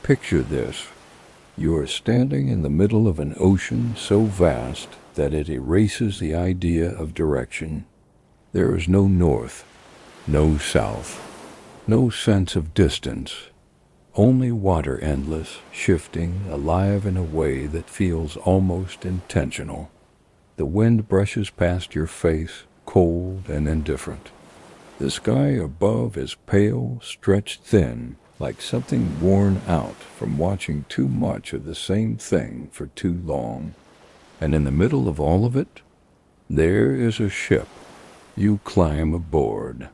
Picture this. You are standing in the middle of an ocean so vast that it erases the idea of direction. There is no north, no south, no sense of distance. Only water, endless, shifting, alive in a way that feels almost intentional. The wind brushes past your face, cold and indifferent. The sky above is pale, stretched thin, like something worn out from watching too much of the same thing for too long. And in the middle of all of it, there is a ship. You climb aboard.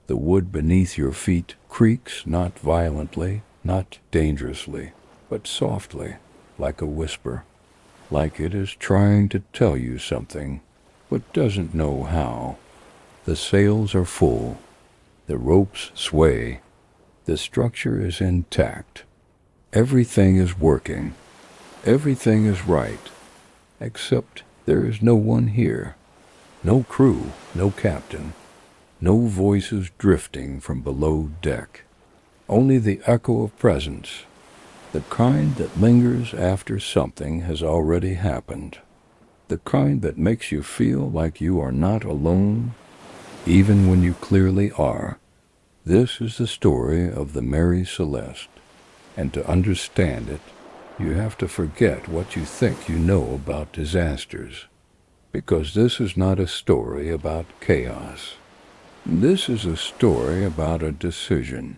The wood beneath your feet creaks not violently, not dangerously, but softly, like a whisper, like it is trying to tell you something, but doesn't know how. The sails are full, the ropes sway, the structure is intact. Everything is working, everything is right, except there is no one here. No crew, no captain, no voices drifting from below deck. Only the echo of presence, the kind that lingers after something has already happened, the kind that makes you feel like you are not alone, even when you clearly are. This is the story of the Mary Celeste, and to understand it, you have to forget what you think you know about disasters, because this is not a story about chaos. This is a story about a decision.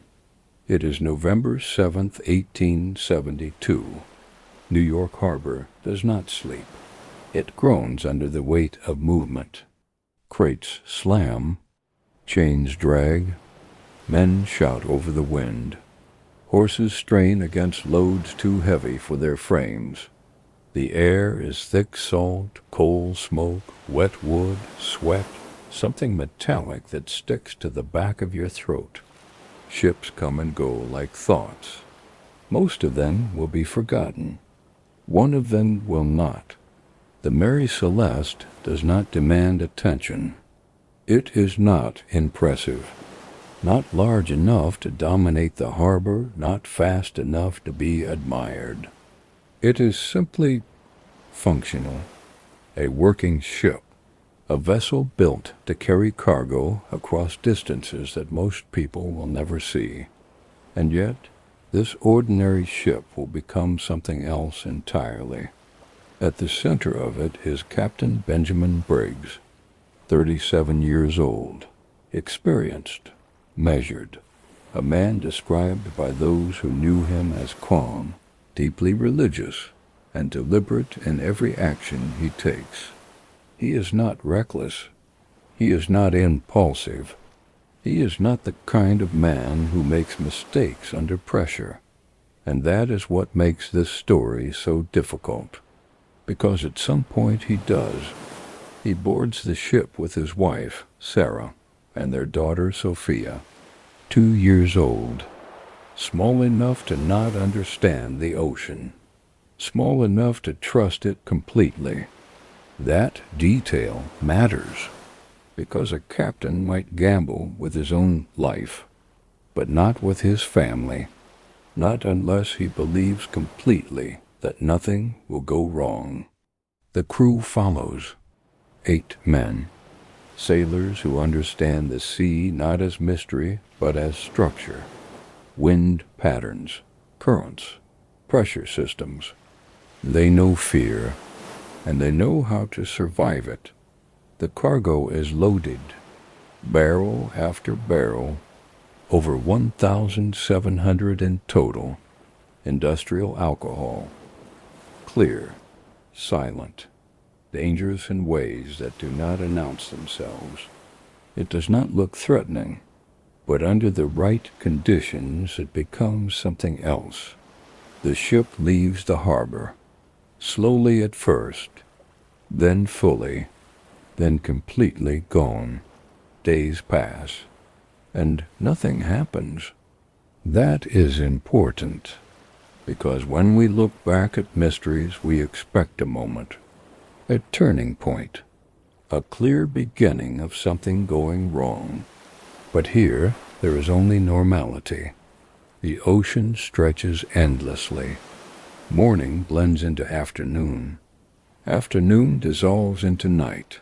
It is November 7th, 1872. New York Harbor does not sleep. It groans under the weight of movement. Crates slam, chains drag, men shout over the wind. Horses strain against loads too heavy for their frames. The air is thick salt, coal smoke, wet wood, sweat, something metallic that sticks to the back of your throat. Ships come and go like thoughts. Most of them will be forgotten. One of them will not. The Mary Celeste does not demand attention. It is not impressive. Not large enough to dominate the harbor, not fast enough to be admired. It is simply functional. A working ship. A vessel built to carry cargo across distances that most people will never see. And yet, this ordinary ship will become something else entirely. At the center of it is Captain Benjamin Briggs, 37 years old, experienced, measured, a man described by those who knew him as calm, deeply religious, and deliberate in every action he takes. He is not reckless. He is not impulsive. He is not the kind of man who makes mistakes under pressure. And that is what makes this story so difficult. Because at some point he does. He boards the ship with his wife, Sarah, and their daughter, Sophia, 2 years old, small enough to not understand the ocean, small enough to trust it completely. That detail matters, because a captain might gamble with his own life, but not with his family, not unless he believes completely that nothing will go wrong. The crew follows, 8 men, sailors who understand the sea not as mystery but as structure, wind patterns, currents, pressure systems. They know fear, and they know how to survive it. The cargo is loaded, barrel after barrel, over 1,700 in total, industrial alcohol, clear, silent, dangerous in ways that do not announce themselves. It does not look threatening, but under the right conditions it becomes something else. The ship leaves the harbor, slowly at first, then fully, then completely gone. Days pass, and nothing happens. That is important, because when we look back at mysteries we expect a moment, a turning point, a clear beginning of something going wrong. But here there is only normality. The ocean stretches endlessly. Morning blends into afternoon. Afternoon dissolves into night.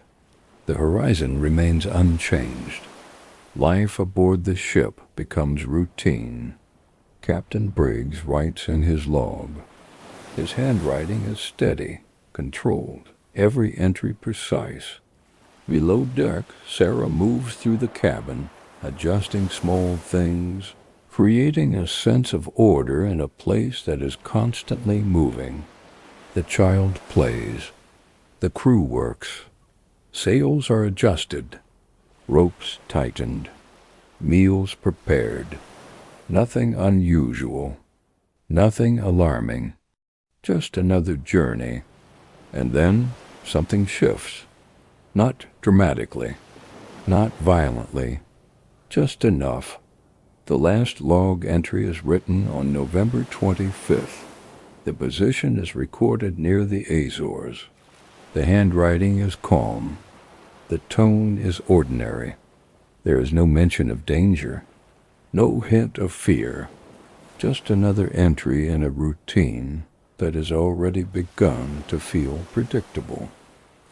The horizon remains unchanged. Life aboard the ship becomes routine. Captain Briggs writes in his log. His handwriting is steady, controlled, every entry precise. Below deck, Sarah moves through the cabin, adjusting small things, creating a sense of order in a place that is constantly moving. The child plays. The crew works. Sails are adjusted. Ropes tightened. Meals prepared. Nothing unusual. Nothing alarming. Just another journey. And then something shifts. Not dramatically. Not violently. Just enough. The last log entry is written on November 25th. The position is recorded near the Azores. The handwriting is calm. The tone is ordinary. There is no mention of danger. No hint of fear. Just another entry in a routine that has already begun to feel predictable.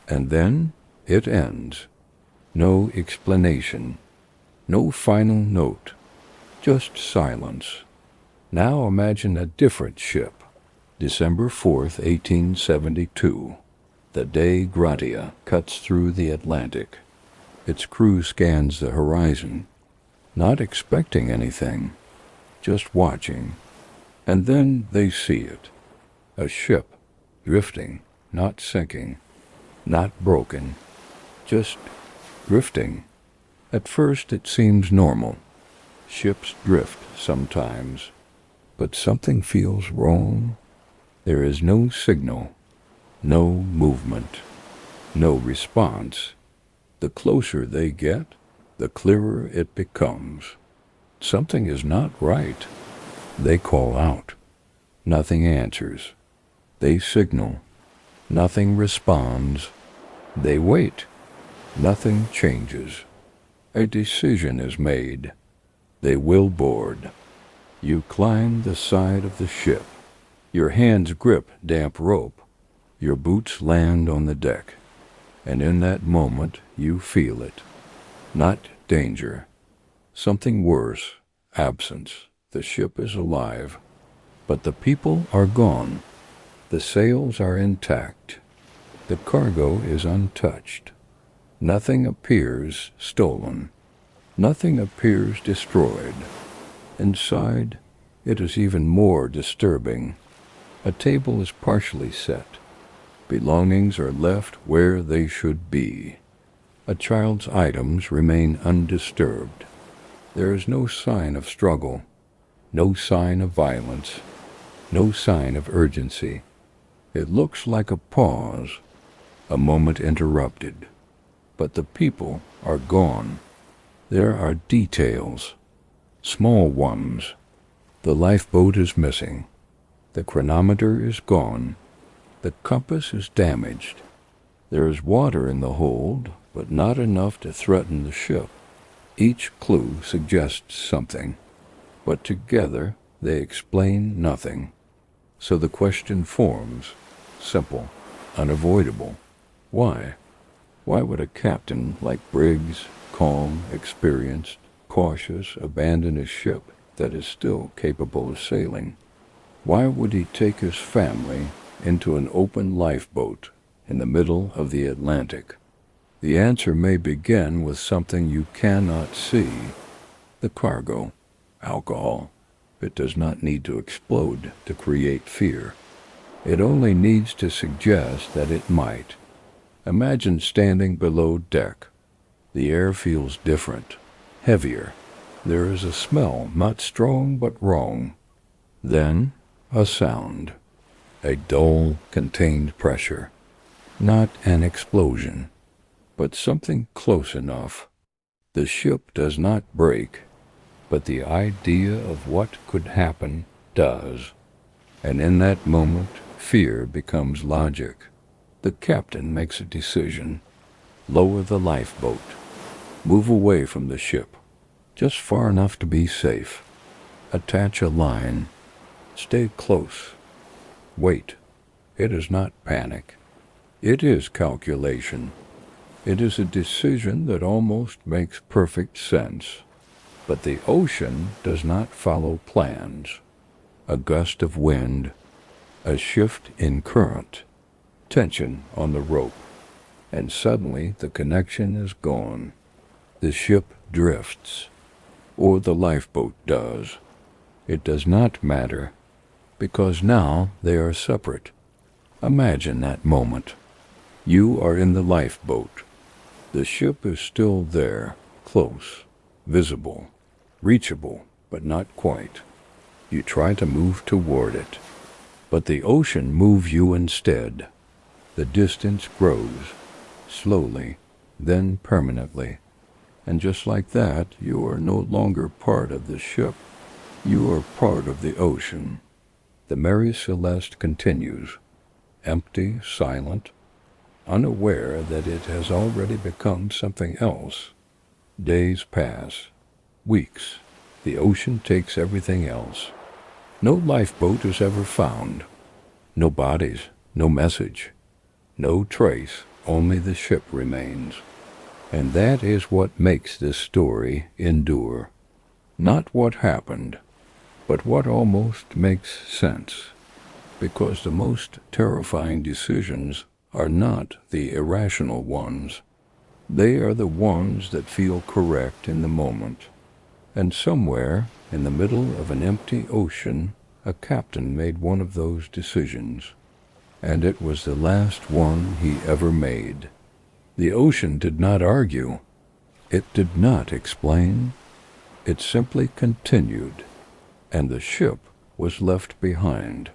And then it ends. No explanation. No final note. Just silence. Now imagine a different ship. December 4th, 1872. The Dei Gratia cuts through the Atlantic. Its crew scans the horizon, not expecting anything, just watching. And then they see it. A ship, drifting, not sinking, not broken, just drifting. At first it seems normal. Ships drift sometimes, but something feels wrong. There is no signal, no movement, no response. The closer they get, the clearer it becomes. Something is not right. They call out. Nothing answers. They signal. Nothing responds. They wait. Nothing changes. A decision is made. They will board. You climb the side of the ship. Your hands grip damp rope. Your boots land on the deck. And in that moment you feel it. Not danger. Something worse. Absence. The ship is alive. But the people are gone. The sails are intact. The cargo is untouched. Nothing appears stolen. Nothing appears destroyed. Inside, it is even more disturbing. A table is partially set. Belongings are left where they should be. A child's items remain undisturbed. There is no sign of struggle, no sign of violence, no sign of urgency. It looks like a pause, a moment interrupted. But the people are gone. There are details, small ones. The lifeboat is missing. The chronometer is gone. The compass is damaged. There is water in the hold, but not enough to threaten the ship. Each clue suggests something, but together they explain nothing. So the question forms, simple, unavoidable. Why? Why would a captain like Briggs, calm, experienced, cautious, abandon a ship that is still capable of sailing? Why would he take his family into an open lifeboat in the middle of the Atlantic? The answer may begin with something you cannot see. The cargo, alcohol. It does not need to explode to create fear. It only needs to suggest that it might. Imagine standing below deck. The air feels different, heavier. There is a smell, not strong but wrong. Then a sound, a dull, contained pressure. Not an explosion, but something close enough. The ship does not break, but the idea of what could happen does. And in that moment, fear becomes logic. The captain makes a decision. Lower the lifeboat. Move away from the ship, just far enough to be safe. Attach a line. Stay close. Wait. It is not panic. It is calculation. It is a decision that almost makes perfect sense. But the ocean does not follow plans. A gust of wind, a shift in current, tension on the rope, and suddenly the connection is gone. The ship drifts, or the lifeboat does. It does not matter, because now they are separate. Imagine that moment. You are in the lifeboat. The ship is still there, close, visible, reachable, but not quite. You try to move toward it, but the ocean moves you instead. The distance grows, slowly, then permanently, and just like that, you are no longer part of the ship. You are part of the ocean. The Mary Celeste continues, empty, silent, unaware that it has already become something else. Days pass, weeks. The ocean takes everything else. No lifeboat is ever found. No bodies, no message, no trace, only the ship remains. And that is what makes this story endure. Not what happened, but what almost makes sense. Because the most terrifying decisions are not the irrational ones. They are the ones that feel correct in the moment. And somewhere in the middle of an empty ocean, a captain made one of those decisions. And it was the last one he ever made. The ocean did not argue. It did not explain. It simply continued. And the ship was left behind.